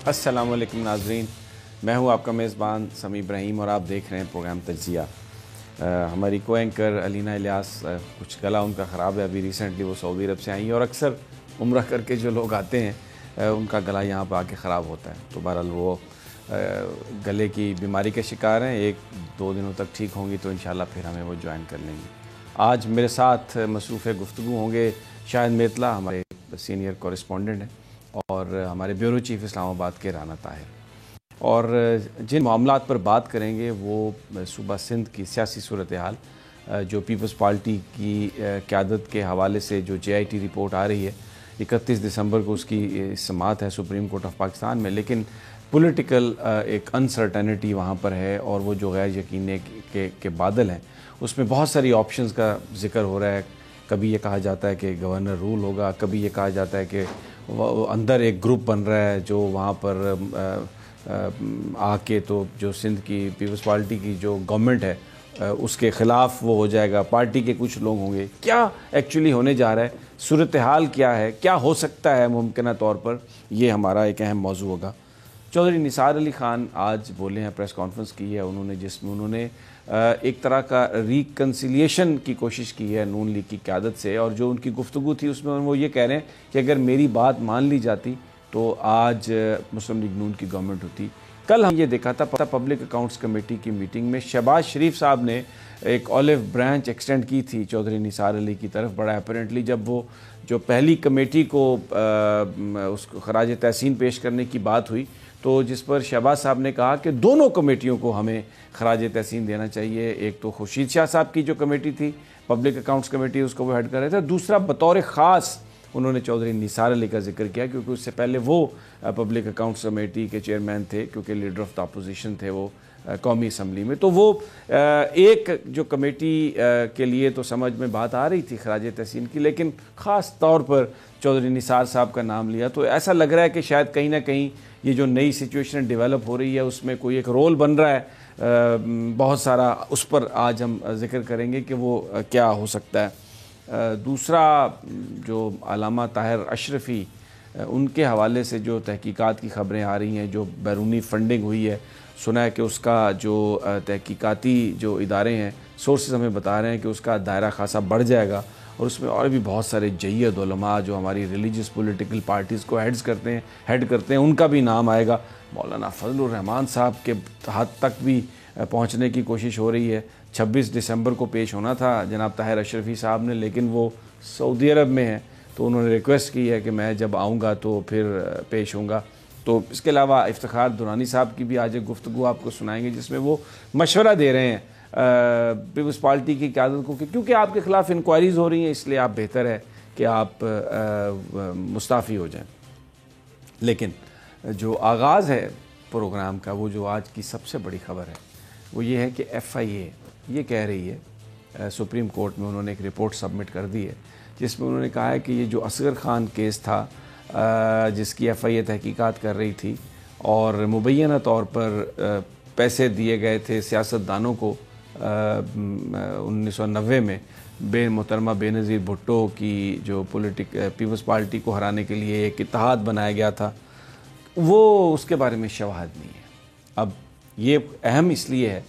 السلام علیکم ناظرین، میں ہوں آپ کا میزبان سمیع ابراہیم اور آپ دیکھ رہے ہیں پروگرام تجزیہ۔ ہماری کو اینکر علینا الیاس کچھ گلا ان کا خراب ہے، ابھی ریسنٹلی وہ سعودی عرب سے آئی ہیں اور اکثر عمرہ کر کے جو لوگ آتے ہیں ان کا گلا یہاں پہ آ کے خراب ہوتا ہے، تو بہرحال وہ گلے کی بیماری کے شکار ہیں، 1-2 دنوں تک ٹھیک ہوں گی تو انشاءاللہ پھر ہمیں وہ جوائن کر لیں گے۔ آج میرے ساتھ مصروف گفتگو ہوں گے شاہد میتلا، ہمارے سینئر کورسپونڈنٹ ہیں، اور ہمارے بیورو چیف اسلام آباد کے رانا طاہر، اور جن معاملات پر بات کریں گے وہ صوبہ سندھ کی سیاسی صورتحال، جو پیپلز پارٹی کی قیادت کے حوالے سے جو JIT رپورٹ آ رہی ہے، 31 دسمبر کو اس کی سماعت ہے سپریم کورٹ آف پاکستان میں، لیکن پولیٹیکل ایک انسرٹینٹی وہاں پر ہے، اور وہ جو غیر یقینے کے بادل ہیں اس میں بہت ساری آپشنز کا ذکر ہو رہا ہے۔ کبھی یہ کہا جاتا ہے کہ گورنر رول ہوگا، کبھی یہ کہا جاتا ہے کہ اندر ایک گروپ بن رہا ہے جو وہاں پر آ کے تو جو سندھ کی پیپلز پارٹی کی جو گورنمنٹ ہے اس کے خلاف وہ ہو جائے گا، پارٹی کے کچھ لوگ ہوں گے۔ کیا ایکچولی ہونے جا رہا ہے، صورتحال کیا ہے، کیا ہو سکتا ہے ممکنہ طور پر، یہ ہمارا ایک اہم موضوع ہوگا۔ چودھری نثار علی خان آج بولے ہیں، پریس کانفرنس کی ہے انہوں نے، جس میں انہوں نے ایک طرح کا ریکنسیلیشن کی کوشش کی ہے نون لیگ کی قیادت سے، اور جو ان کی گفتگو تھی اس میں وہ یہ کہہ رہے ہیں کہ اگر میری بات مان لی جاتی تو آج مسلم لیگ نون کی گورنمنٹ ہوتی۔ کل ہم یہ دیکھا تھا پبلک اکاؤنٹس کمیٹی کی میٹنگ میں شہباز شریف صاحب نے ایک اولیو برانچ ایکسٹینڈ کی تھی چودھری نثار علی کی طرف، بڑا اپیرنٹلی جب وہ جو پہلی کمیٹی کو اس کو خراج تحسین پیش کرنے کی بات ہوئی، تو جس پر شہباز صاحب نے کہا کہ دونوں کمیٹیوں کو ہمیں خراج تحسین دینا چاہیے، ایک تو خورشید شاہ صاحب کی جو کمیٹی تھی پبلک اکاؤنٹس کمیٹی، اس کو وہ ہیڈ کر رہے تھے، دوسرا بطور خاص انہوں نے چودھری نثار علی کا ذکر کیا، کیونکہ اس سے پہلے وہ پبلک اکاؤنٹس کمیٹی کے چیئرمین تھے، کیونکہ لیڈر آف دا اپوزیشن تھے وہ قومی اسمبلی میں، تو وہ ایک جو کمیٹی کے لیے تو سمجھ میں بات آ رہی تھی خراج تحسین کی، لیکن خاص طور پر چودھری نثار صاحب کا نام لیا، تو ایسا لگ رہا ہے کہ شاید کہیں نہ کہیں یہ جو نئی سچویشن ڈیولپ ہو رہی ہے اس میں کوئی ایک رول بن رہا ہے بہت سارا، اس پر آج ہم ذکر کریں گے کہ وہ کیا ہو سکتا ہے۔ دوسرا جو علامہ طاہر اشرفی، ان کے حوالے سے جو تحقیقات کی خبریں آ رہی ہیں، جو بیرونی فنڈنگ ہوئی ہے، سنا ہے کہ اس کا جو تحقیقاتی جو ادارے ہیں، سورسز ہمیں بتا رہے ہیں کہ اس کا دائرہ خاصا بڑھ جائے گا، اور اس میں اور بھی بہت سارے جید علماء جو ہماری ریلیجیس پولیٹیکل پارٹیز کو ہیڈ کرتے ہیں ان کا بھی نام آئے گا۔ مولانا فضل الرحمان صاحب کے حد تک بھی پہنچنے کی کوشش ہو رہی ہے۔ 26 دسمبر کو پیش ہونا تھا جناب طاہر اشرفی صاحب نے، لیکن وہ سعودی عرب میں ہیں، تو انہوں نے ریکویسٹ کی ہے کہ میں جب آؤں گا تو پھر پیش ہوں گا۔ تو اس کے علاوہ افتخار درانی صاحب کی بھی آج ایک گفتگو آپ کو سنائیں گے، جس میں وہ مشورہ دے رہے ہیں پیپلز پارٹی کی قیادت کو کہ کیونکہ آپ کے خلاف انکوائریز ہو رہی ہیں، اس لیے آپ بہتر ہے کہ آپ مستعفی ہو جائیں۔ لیکن جو آغاز ہے پروگرام کا، وہ جو آج کی سب سے بڑی خبر ہے وہ یہ ہے کہ FIA یہ کہہ رہی ہے، سپریم کورٹ میں انہوں نے ایک رپورٹ سبمٹ کر دی ہے، جس میں انہوں نے کہا ہے کہ یہ جو اصغر خان کیس تھا جس کی FIA تحقیقات کر رہی تھی، اور مبینہ طور پر پیسے دیے گئے تھے سیاستدانوں کو 1990 میں محترمہ بے نظیر بھٹو کی جو پیپلز پارٹی کو ہرانے کے لیے ایک اتحاد بنایا گیا تھا، وہ اس کے بارے میں شواہد نہیں ہے۔ اب یہ اہم اس لیے ہے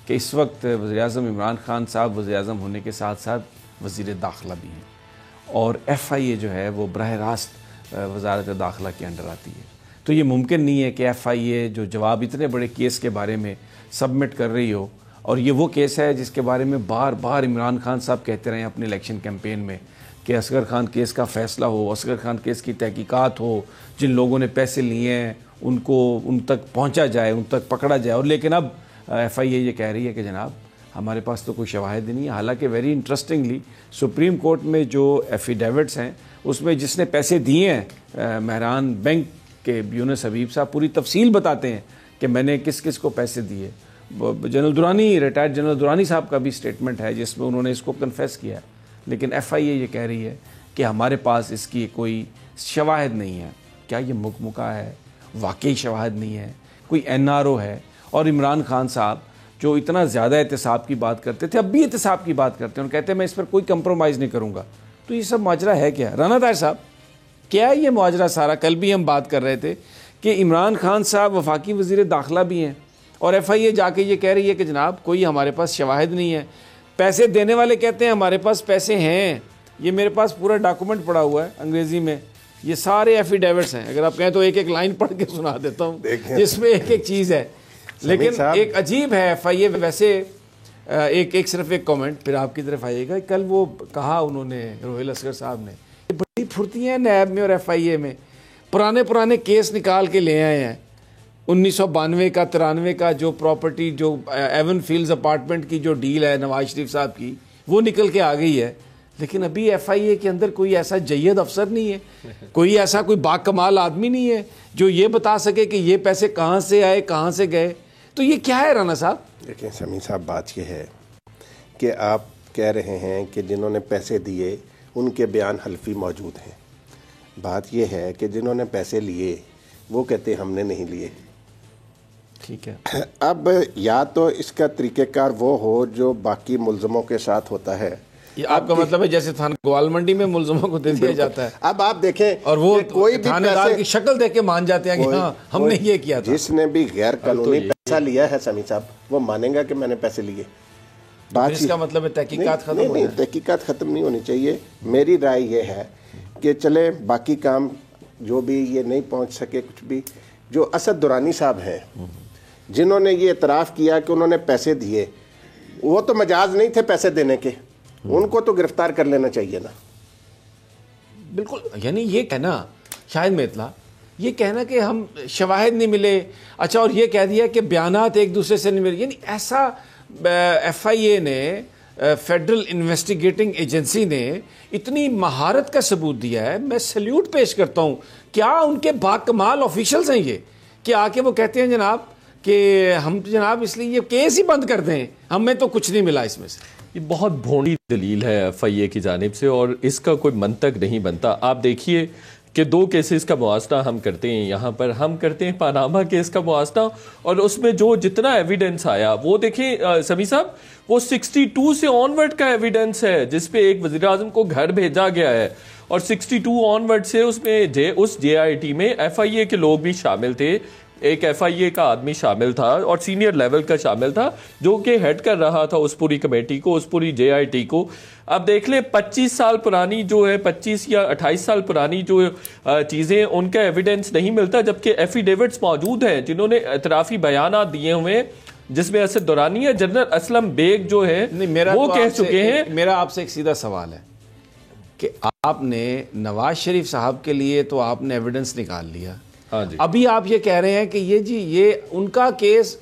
کہ اس وقت وزیراعظم عمران خان صاحب وزیر اعظم ہونے کے ساتھ ساتھ وزیر داخلہ بھی ہیں، اور FIA جو ہے وہ براہ راست وزارت داخلہ کے انڈر آتی ہے، تو یہ ممکن نہیں ہے کہ FIA جو جواب اتنے بڑے کیس کے بارے میں سبمٹ کر رہی ہو، اور یہ وہ کیس ہے جس کے بارے میں بار بار عمران خان صاحب کہتے رہے ہیں اپنے الیکشن کیمپین میں کہ اصغر خان کیس کا فیصلہ ہو، اصغر خان کیس کی تحقیقات ہو، جن لوگوں نے پیسے لیے ہیں ان تک پہنچا جائے، ان تک پکڑا جائے، اور لیکن اب FIA یہ کہہ رہی ہے کہ جناب ہمارے پاس تو کوئی شواہد نہیں ہے۔ حالانکہ ویری انٹرسٹنگلی سپریم کورٹ میں جو ایفیڈیوٹس ہیں اس میں جس نے پیسے دیے ہیں مہران بینک کے یونس حبیب صاحب پوری تفصیل بتاتے ہیں کہ میں نے کس کس کو پیسے دیے۔ General Durrani, retired general Durrani صاحب کا بھی سٹیٹمنٹ ہے جس میں انہوں نے اس کو کنفیس کیا ہے، لیکن FIA یہ کہہ رہی ہے کہ ہمارے پاس اس کی کوئی شواہد نہیں ہے۔ کیا یہ مکمکہ ہے؟ واقعی شواہد نہیں ہے؟ کوئی NRO ہے؟ اور عمران خان صاحب جو اتنا زیادہ احتساب کی بات کرتے تھے، اب بھی احتساب کی بات کرتے ہیں، اور کہتے ہیں میں اس پر کوئی کمپرومائز نہیں کروں گا، تو یہ سب ماجرا ہے کیا؟ رانا طاہر صاحب، کیا یہ معاجرہ سارا؟ کل بھی ہم بات کر رہے تھے کہ عمران خان صاحب وفاقی وزیر داخلہ بھی ہیں اور ایف آئی اے جا کے یہ کہہ رہی ہے کہ جناب کوئی ہمارے پاس شواہد نہیں ہے. پیسے دینے والے کہتے ہیں ہمارے پاس پیسے ہیں. یہ میرے پاس پورا ڈاکومنٹ پڑا ہوا ہے انگریزی میں, یہ سارے ایفیڈیوٹس ہیں, اگر آپ کہیں تو ایک ایک لائن پڑھ کے سنا دیتا ہوں جس میں ایک ایک چیز ہے. لیکن ایک عجیب ہے ایف آئی اے. ویسے ایک صرف ایک کامنٹ پھر آپ کی طرف آئیے گا. کل وہ کہا انہوں نے, روہیل اصغر صاحب نے, بڑی پھرتی ہیں نیب میں اور ایف آئی اے میں, پرانے کیس نکال کے لے آئے ہیں. 1992 کا 93 کا جو پراپرٹی, جو ایون فیلڈز اپارٹمنٹ کی جو ڈیل ہے نواز شریف صاحب کی, وہ نکل کے آ گئی ہے. لیکن ابھی ایف آئی اے کے اندر کوئی ایسا جید افسر نہیں ہے, کوئی ایسا کوئی باکمال آدمی نہیں ہے جو یہ بتا سکے کہ یہ پیسے کہاں سے آئے, کہاں سے گئے. تو یہ کیا ہے رانا صاحب؟ دیکھیں سمیع صاحب, بات یہ ہے کہ آپ کہہ رہے ہیں کہ جنہوں نے پیسے دیے ان کے بیان حلفی موجود ہیں. بات یہ ہے کہ جنہوں نے پیسے لیے وہ کہتے ہیں ہم نے نہیں لیے. ٹھیک ہے, اب یا تو اس کا طریقہ کار وہ ہو جو باقی ملزموں کے ساتھ ہوتا ہے. یہ آپ کا مطلب ہے جیسے تھانہ گوال منڈی میں ملزموں کو دے دیا جاتا ہے, اب آپ دیکھیں اور وہ کوئی بھی تھانے دار کی شکل دیکھ کے مان جاتے ہیں کہ ہاں ہم نے یہ کیا تھا. جس نے بھی غیر قانونی پیسہ لیا ہے سمیع صاحب وہ مانے گا کہ میں نے پیسے لیے. اس کا مطلب ہے تحقیقات ختم ہو نہیں, تحقیقات ختم نہیں ہونی چاہیے. میری رائے یہ ہے کہ چلے باقی کام جو بھی یہ نہیں پہنچ سکے کچھ بھی, جو اسد درانی صاحب ہیں جنہوں نے یہ اعتراف کیا کہ انہوں نے پیسے دیے, وہ تو مجاز نہیں تھے پیسے دینے کے, ان کو تو گرفتار کر لینا چاہیے نا. بالکل, یعنی یہ کہنا شاہد میں اطلاع, یہ کہنا کہ ہم شواہد نہیں ملے, اچھا اور یہ کہہ دیا کہ بیانات ایک دوسرے سے نہیں ملے. یعنی ایسا ایف آئی اے نے, فیڈرل انویسٹیگیٹنگ ایجنسی نے اتنی مہارت کا ثبوت دیا ہے. میں سلیوٹ پیش کرتا ہوں. کیا ان کے باکمال آفیشلز ہیں یہ کہ آ کے وہ کہتے ہیں جناب کہ ہم جناب اس لیے یہ کیس ہی بند کر دیں, ہمیں تو کچھ نہیں ملا اس میں سے. یہ بہت بھونڈی دلیل ہے ایف آئی اے کی جانب سے اور اس کا کوئی منطق نہیں بنتا. آپ دیکھیے کہ 2 کیسز کا موازنہ ہم کرتے ہیں, یہاں پر ہم کرتے ہیں پاناما کیس کا موازنہ, اور اس میں جو جتنا ایویڈنس آیا وہ دیکھیں سمیع صاحب, وہ 62 سے آن ورڈ کا ایویڈنس ہے جس پہ ایک وزیر اعظم کو گھر بھیجا گیا ہے, اور 62 آن ورڈ سے اس میں اس جے آئی ٹی میں ایف آئی اے کے لوگ بھی شامل تھے. ایک ایف آئی اے کا آدمی شامل تھا اور سینئر لیول کا شامل تھا جو کہ ہیڈ کر رہا تھا اس پوری کمیٹی کو, اس پوری جے آئی ٹی کو. اب دیکھ لیں 25 سال پرانی جو ہے, 25 یا 28 سال پرانی جو چیزیں, ان کا ایویڈنس نہیں ملتا, جبکہ ایفیڈیوٹس موجود ہیں جنہوں نے اعترافی بیانات دیے ہوئے ہیں جس میں اسد درانی ہے, جنرل اسلم بیگ جو ہے وہ کہہ چکے ہیں. میرا آپ سے ایک سیدھا سوال ہے کہ آپ نے نواز شریف صاحب کے لیے تو آپ نے ایویڈنس نکال لیا, ابھی آپ یہ کہہ رہے ہیں کہ یہ جی یہ ان کا کیس,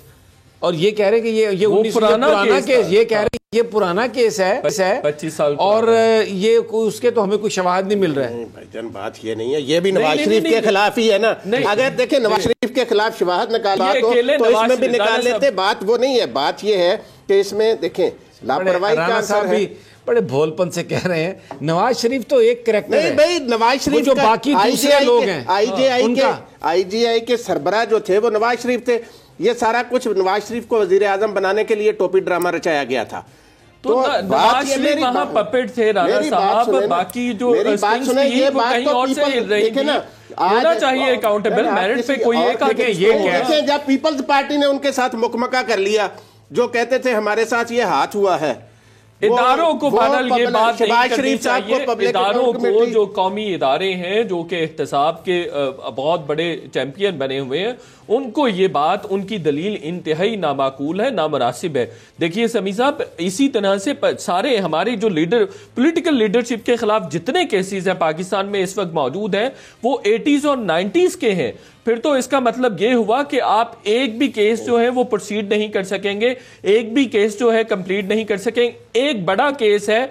اور یہ کہہ رہے ہیں کہ یہ پرانا کیس, یہ کہہ رہے ہیں یہ پرانا کیس ہے 25 سال, اور یہ اس کے تو ہمیں کوئی شواہد نہیں مل رہا ہے. بھائی جان بات یہ نہیں ہے, یہ بھی نواز شریف کے خلاف ہی ہے نا. اگر دیکھیں نواز شریف کے خلاف شواہد نکالات ہو تو اس میں بھی نکال لیتے. بات وہ نہیں ہے, بات یہ ہے کہ اس میں دیکھیں لاپرواہی کا اثر ہے. بڑے بھول پن سے کہہ رہے ہیں نواز شریف تو ایک کریکٹر ہے. نہیں بھائی, نواز شریف جو باقی دوسرے لوگ ہیں, آئی جے آئی کے سربراہ جو تھے وہ نواز شریف تھے. یہ سارا کچھ نواز شریف کو وزیر اعظم بنانے کے لیے ٹوپی ڈرامہ رچایا گیا تھا. تو نواز شریف وہاں پپٹ تھے رانا صاحب, باقی جو کہیں اور سے ہل رہی تھی. ہونا چاہیے اکاؤنٹیبل, میرٹ پہ کوئی ایک آگے یہ دیکھیں, جب پیپلز پارٹی نے ان کے ساتھ مکمکہ کر لیا, جو کہتے تھے ہمارے ساتھ یہ ہاتھ ہوا ہے, اداروں کو بہرحال یہ بات نہیں کرنی چاہیے. اداروں کو, جو قومی ادارے ہیں جو کہ احتساب کے بہت بڑے چیمپئن بنے ہوئے ہیں, ان کو یہ بات, ان کی دلیل انتہائی نامعقول ہے, نامناسب ہے. دیکھیے سمیع صاحب, اسی طرح سے سارے ہمارے جو پولیٹیکل لیڈرشپ کے خلاف جتنے کیسز ہیں پاکستان میں اس وقت موجود ہیں وہ 80s اور 90s کے ہیں. پھر تو اس کا مطلب یہ ہوا کہ آپ ایک بھی کیس جو ہے وہ پروسیڈ نہیں کر سکیں گے, ایک بھی کیس جو ہے کمپلیٹ نہیں کر سکیں. ایک بڑا کیس ہے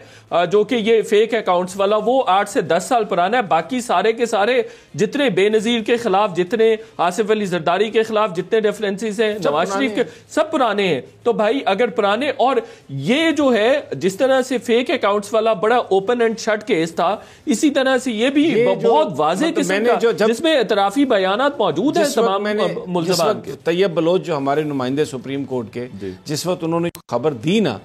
جو کہ یہ فیک اکاؤنٹس والا, وہ 8 سے 10 سال پرانا ہے. باقی سارے کے سارے جتنے بے نظیر کے خلاف, جتنے آصف علی زرداری کے خلاف جتنے ریفرنسز ہیں نواز شریف کے, سب پرانے ہیں. تو بھائی اگر پرانے, اور یہ جو ہے جس طرح سے فیک اکاؤنٹس والا بڑا اوپن اینڈ شٹ کیس تھا, اسی طرح سے یہ بھی بہت واضح قسم کا جس میں اعترافی بیانات موجود ہے تمام ملزمان کے. طیب بلوچ جو ہمارے نمائندے سپریم کورٹ کے, جس وقت انہوں نے خبر دی نا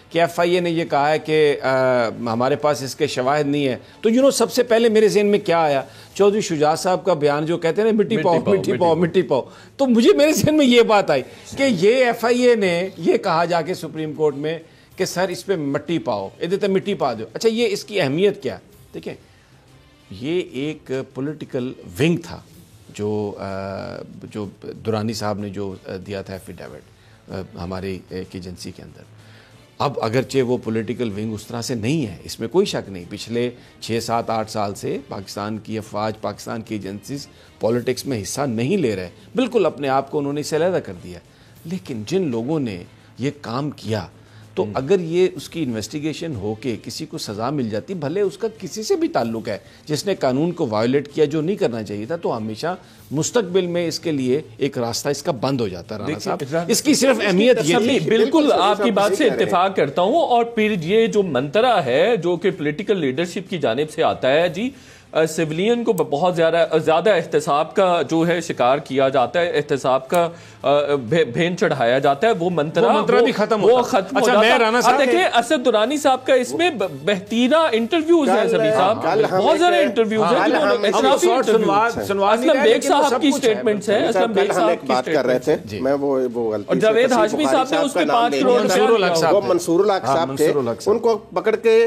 کہ ایف آئی اے نے یہ کہا ہے کہ ہمارے پاس اس کے شواہد نہیں ہے, تو سب سے پہلے میرے ذہن میں کیا آیا, چودھری شجاع صاحب کا بیان جو کہتے ہیں نا مٹی پاؤ مٹی پاؤ مٹی پاؤ, تو مجھے میرے ذہن میں یہ بات آئی کہ یہ ایف آئی اے نے یہ کہا جا کے سپریم کورٹ میں کہ سر اس پہ مٹی پاؤ, ادھر مٹی پا دو. اچھا یہ اس کی اہمیت کیا؟ دیکھیں یہ ایک پولیٹیکل ونگ تھا جو درانی صاحب نے جو دیا تھا ایفیڈیوٹ ہماری ایک ایجنسی کے اندر. اب اگرچہ وہ پولیٹیکل ونگ اس طرح سے نہیں ہے, اس میں کوئی شک نہیں, پچھلے 6 7 8 سال سے پاکستان کی افواج, پاکستان کی ایجنسیز پولیٹکس میں حصہ نہیں لے رہے, بالکل اپنے آپ کو انہوں نے اسے علیحدہ کر دیا. لیکن جن لوگوں نے یہ کام کیا, تو اگر یہ اس کی انویسٹیگیشن ہو کے کسی کو سزا مل جاتی, بھلے اس کا کسی سے بھی تعلق ہے جس نے قانون کو وائلیٹ کیا جو نہیں کرنا چاہیے تھا, تو ہمیشہ مستقبل میں اس کے لیے ایک راستہ اس کا بند ہو جاتا ہے. رانا صاحب اس کی صرف اہمیت یہ تھی. بالکل آپ کی بات سے اتفاق کرتا ہوں. اور پھر یہ جو منترا ہے جو کہ پولیٹیکل لیڈرشپ کی جانب سے آتا ہے, جی سویلین کو بہت زیادہ احتساب کا جو ہے شکار کیا جاتا ہے, احتساب کا بھین چڑھایا جاتا ہے, وہ منترا بھی ختم ہو جاتا ہے. دیکھیں اسد درانی صاحب کا اس میں بہترینہ انٹرویوز ہیں, سبھی صاحب بہت سارے انٹرویوز ہیں, اسلم بیگ صاحب کی سٹیٹمنٹس ہیں, اسلم بیگ صاحب کی بات کر رہے تھے, میں وہ اور جاوید ہاشمی صاحب نے اس کے 5 کروڑ, وہ منصور الحق صاحب تھے, ان کو پکڑ کے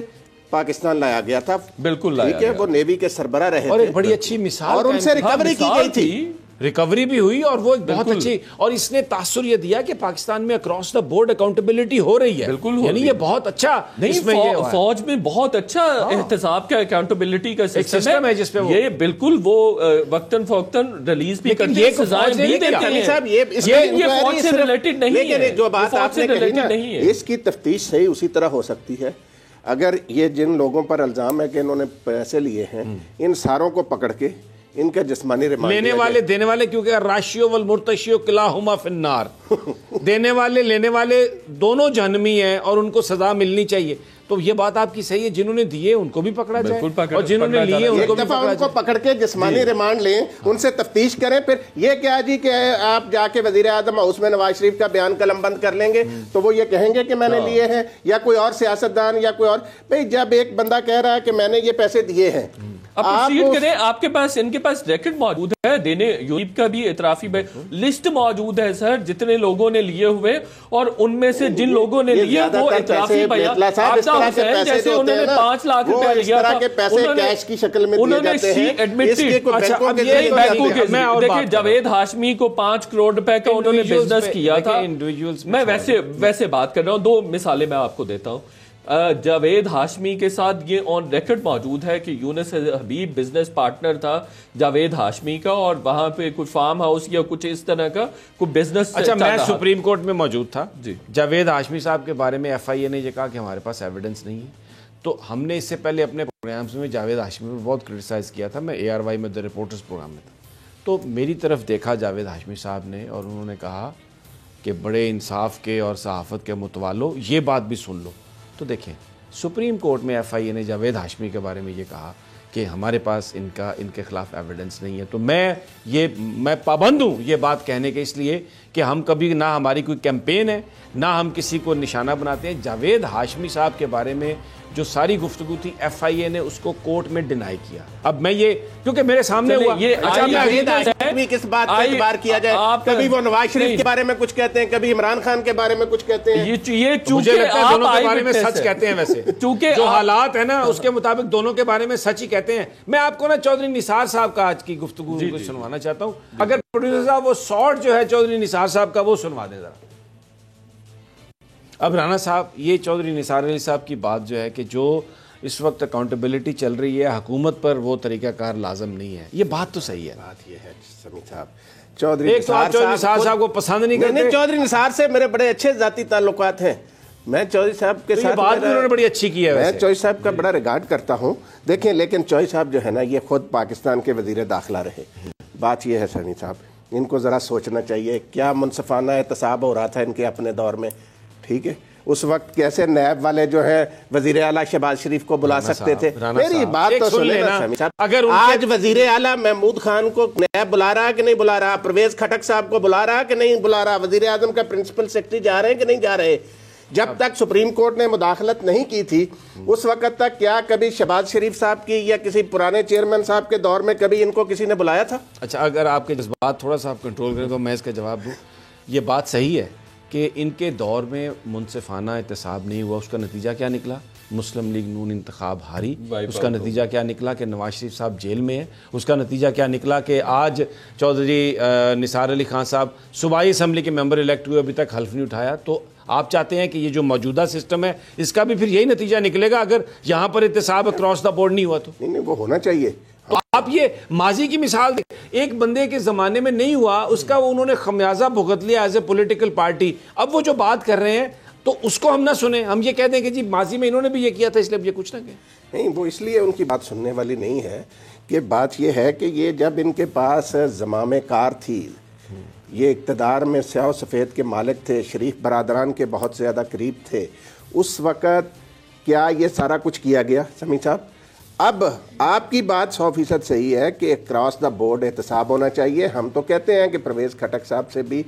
پاکستان لایا گیا تھا. بالکل لایا گیا, وہ نیوی کے سربراہ رہے اور ایک بڑی اچھی مثال, اور ان سے ریکوری کی گئی تھی, ریکوری بھی ہوئی, اور وہ بہت اچھی, اور اس نے تاثر یہ دیا کہ پاکستان میں اکراس دا بورڈ اکاؤنٹیبلٹی ہو رہی ہے. بالکل, یعنی یہ بہت اچھا, فوج میں بہت اچھا احتساب کا اکاؤنٹیبلٹی کا سسٹم ہے جس پہ یہ بالکل وہ وقتاً فوقتاً ریلیز بھی کرتے ہیں, سزائیں بھی دیتے ہیں. یہ فوج سے ریلیٹڈ نہیں ہے, جو بات آپ نے کہی نا, اس کی تفتیش صحیح اسی طرح ہو سکتی ہے اگر یہ جن لوگوں پر الزام ہے کہ انہوں نے پیسے لیے ہیں, ان ساروں کو پکڑ کے ان کا جسمانی ریمانڈ لینے والے دینے والے, کیونکہ راشیو والمرتشیو کلاہما فی النار, دینے والے لینے والے دونوں جہنمی ہیں اور ان کو سزا ملنی چاہیے. تو یہ بات آپ کی صحیح ہے, جنہوں نے دیے ان کو بھی پکڑا جائے اور جنہوں نے لیے ان کو بھی پکڑا جائے. ان کو پکڑ کے جسمانی ریمانڈ لیں, ان سے تفتیش کریں. پھر یہ کیا جی کہ آپ جا کے وزیر اعظم ہاؤس میں نواز شریف کا بیان قلم بند کر لیں گے تو وہ یہ کہیں گے کہ میں نے لیے ہیں, یا کوئی اور سیاستدان یا کوئی اور. بھئی جب ایک بندہ کہہ رہا ہے کہ میں نے یہ پیسے دیے ہیں, آپ کریں, آپ کے پاس ان کے پاس ریکٹ موجود ہے, دینے یونیپ کا بھی اعترافی لسٹ موجود ہے سر, جتنے لوگوں نے لیے ہوئے, اور ان میں سے جن لوگوں نے لیے وہ اعترافی بیان, جیسے انہوں نے 5 لاکھ روپے لیا تھا, انہوں نے دیکھیں جاوید ہاشمی کو 5 کروڑ روپے کا انہوں نے بزنس کیا تھا. میں ویسے بات کر رہا ہوں, 2 مثالیں میں آپ کو دیتا ہوں. جاوید ہاشمی کے ساتھ یہ آن ریکارڈ موجود ہے کہ یونس حبیب بزنس پارٹنر تھا جاوید ہاشمی کا, اور وہاں پہ کوئی فارم ہاؤس یا کچھ اس طرح کا کوئی بزنس. اچھا, میں سپریم کورٹ میں موجود تھا, جاوید ہاشمی صاحب کے بارے میں ایف آئی اے نے یہ کہا کہ ہمارے پاس ایویڈنس نہیں ہے, تو ہم نے اس سے پہلے اپنے پروگرامز میں جاوید ہاشمی پر بہت کرٹیسائز کیا تھا. میں اے آر وائی میں دی رپورٹرز پروگرام میں تھا, تو میری طرف دیکھا جاوید ہاشمی صاحب نے, اور انہوں نے کہا کہ بڑے انصاف کے اور صحافت کے متوالو یہ بات بھی سن لو. تو دیکھیں سپریم کورٹ میں ایف آئی اے نے جاوید ہاشمی کے بارے میں یہ کہا کہ ہمارے پاس ان کے خلاف ایویڈنس نہیں ہے, تو میں پابند ہوں یہ بات کہنے کے, اس لیے کہ ہم کبھی نہ ہماری کوئی کیمپین ہے نہ ہم کسی کو نشانہ بناتے ہیں. جاوید ہاشمی صاحب کے بارے میں جو ساری گفتگو تھی ایف آئی اے نے اس کو کورٹ میں ڈینائی کیا. اب میں یہ کیونکہ میرے سامنے ہوا, کس بات کا اعتبار کیا جائے, کبھی وہ نواز شریف کے بارے میں کچھ کہتے ہیں, کبھی عمران خان کے بارے میں کچھ کہتے ہیں. مجھے لگتا ہے دونوں کے بارے میں سچ کہتے ہیں, ویسے جو حالات ہیں نا اس کے مطابق دونوں کے بارے میں سچ ہی کہتے ہیں. میں آپ کو نا چودھری نثار صاحب کا آج کی گفتگو سنوانا چاہتا ہوں, اگر پروڈیوسر صاحب وہ شارٹ جو ہے چودھری نثار صاحب کا وہ سنوا دیں ذرا. اب رانا صاحب, یہ چودھری نثار علی صاحب کی بات جو ہے کہ جو اس وقت اکاؤنٹیبلٹی چل رہی ہے, حکومت پر وہ طریقہ کار لازم نہیں ہے, یہ بات تو صحیح ہے. بات یہ ہے سمی صاحب, چودھری نثار صاحب کو پسند نہیں کرتے. چودھری نثار سے میرے بڑے اچھے ذاتی تعلقات ہیں, میں چودھری صاحب کے ساتھ بات انہوں نے بڑی اچھی کی ہے, میں چودھری صاحب کا بڑا ریگارڈ کرتا ہوں. دیکھیں لیکن چودھری صاحب جو ہے نا یہ خود پاکستان کے وزیر داخلہ رہے. بات یہ ہے سمی صاحب, ان کو ذرا سوچنا چاہیے کیا منصفانہ احتساب ہو رہا تھا ان کے اپنے دور میں, ٹھیک ہے, اس وقت کیسے نیب والے جو ہیں وزیر اعلیٰ شہباز شریف کو بلا سکتے تھے. میری بات تو سنیں نا سمیع صاحب. اگر آج وزیر اعلیٰ محمود خان کو نیب بلا رہا کہ نہیں بلا رہا, پرویز خٹک صاحب کو بلا رہا کہ نہیں بلا رہا, وزیر اعظم کا پرنسپل سیکرٹری جا رہے ہیں کہ نہیں جا رہے, جب تک سپریم کورٹ نے مداخلت نہیں کی تھی اس وقت تک کیا کبھی شہباز شریف صاحب کی یا کسی پرانے چیئرمین صاحب کے دور میں کبھی ان کو کسی نے بلایا تھا؟ اچھا, اگر آپ کے جذبات تھوڑا سا آپ کنٹرول کریں تو میں اس کا جواب دوں. یہ بات صحیح ہے کہ ان کے دور میں منصفانہ احتساب نہیں ہوا. اس کا نتیجہ کیا نکلا؟ مسلم لیگ نون انتخاب ہاری. اس کا نتیجہ کیا نکلا کہ نواز شریف صاحب جیل میں ہیں. اس کا نتیجہ کیا نکلا کہ آج چودھری نثار علی خان صاحب صوبائی اسمبلی کے ممبر الیکٹ ہوئے, ابھی تک حلف نہیں اٹھایا. تو آپ چاہتے ہیں کہ یہ جو موجودہ سسٹم ہے اس کا بھی پھر یہی نتیجہ نکلے گا اگر یہاں پر احتساب اکراس دا بورڈ نہیں ہوا تو؟ نہیں, وہ ہونا چاہیے. تو آپ یہ ماضی کی مثال دیں, ایک بندے کے زمانے میں نہیں ہوا, اس کا انہوں نے خمیازہ بھگت لیا ایز اے پولیٹیکل پارٹی. اب وہ جو بات کر رہے ہیں تو اس کو ہم نہ سنیں, ہم یہ کہہ دیں کہ جی ماضی میں انہوں نے بھی یہ کیا تھا اس لیے اب یہ کچھ نہ کہیں. نہیں, وہ اس لیے ان کی بات سننے والی نہیں ہے کہ بات یہ ہے کہ یہ جب ان کے پاس زمام کار تھی, یہ اقتدار میں سیاہ و سفید کے مالک تھے, شریف برادران کے بہت زیادہ قریب تھے, اس وقت کیا یہ سارا کچھ کیا گیا سمیع صاحب؟ اب آپ کی بات 100% صحیح ہے کہ اکراس دا بورڈ احتساب ہونا چاہیے. ہم تو کہتے ہیں کہ پرویز خٹک صاحب سے بھی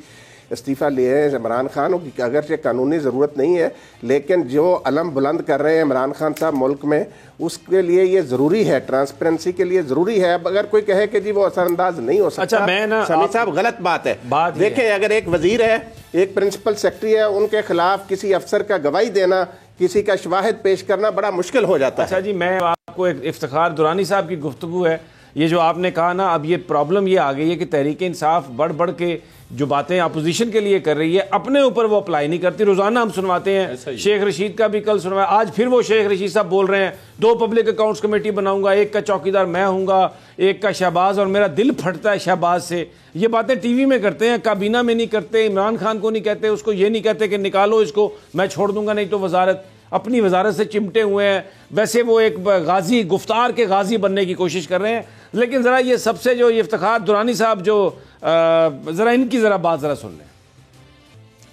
استعفیٰ لیے ہیں عمران خان, کی اگرچہ قانونی ضرورت نہیں ہے لیکن جو علم بلند کر رہے ہیں عمران خان صاحب ملک میں, اس کے لیے یہ ضروری ہے, ٹرانسپیرنسی کے لیے ضروری ہے. اب اگر کوئی کہے کہ جی وہ اثر انداز نہیں ہو سکتا, اچھا میں نا سمیع صاحب غلط بات ہے. دیکھیں, اگر ایک وزیر ہے, ایک پرنسپل سیکرٹری ہے, ان کے خلاف کسی افسر کا گواہی دینا, کسی کا شواہد پیش کرنا بڑا مشکل ہو جاتا ہے. اچھا جی, میں آپ کو ایک افتخار درانی صاحب کی گفتگو ہے, یہ جو آپ نے کہا نا, اب یہ پرابلم یہ آ گئی ہے کہ تحریک انصاف بڑھ بڑھ کے جو باتیں اپوزیشن کے لیے کر رہی ہے اپنے اوپر وہ اپلائی نہیں کرتی. روزانہ ہم سنواتے ہیں, شیخ رشید کا بھی کل سنوایا, آج پھر وہ شیخ رشید صاحب بول رہے ہیں 2 پبلک اکاؤنٹس کمیٹی بناؤں گا, ایک کا چوکیدار میں ہوں گا, ایک کا شہباز, اور میرا دل پھٹتا ہے شہباز سے. یہ باتیں ٹی وی میں کرتے ہیں, کابینہ میں نہیں کرتے, عمران خان کو نہیں کہتے, اس کو یہ نہیں کہتے کہ نکالو اس کو, میں چھوڑ دوں گا نہیں تو وزارت. اپنی وزارت سے چمٹے ہوئے ہیں. ویسے وہ ایک غازی, گفتار کے غازی بننے کی کوشش کر رہے ہیں. لیکن ذرا یہ سب سے جو یہ افتخار درانی صاحب جو ذرا ان کی ذرا بات ذرا سن لیں.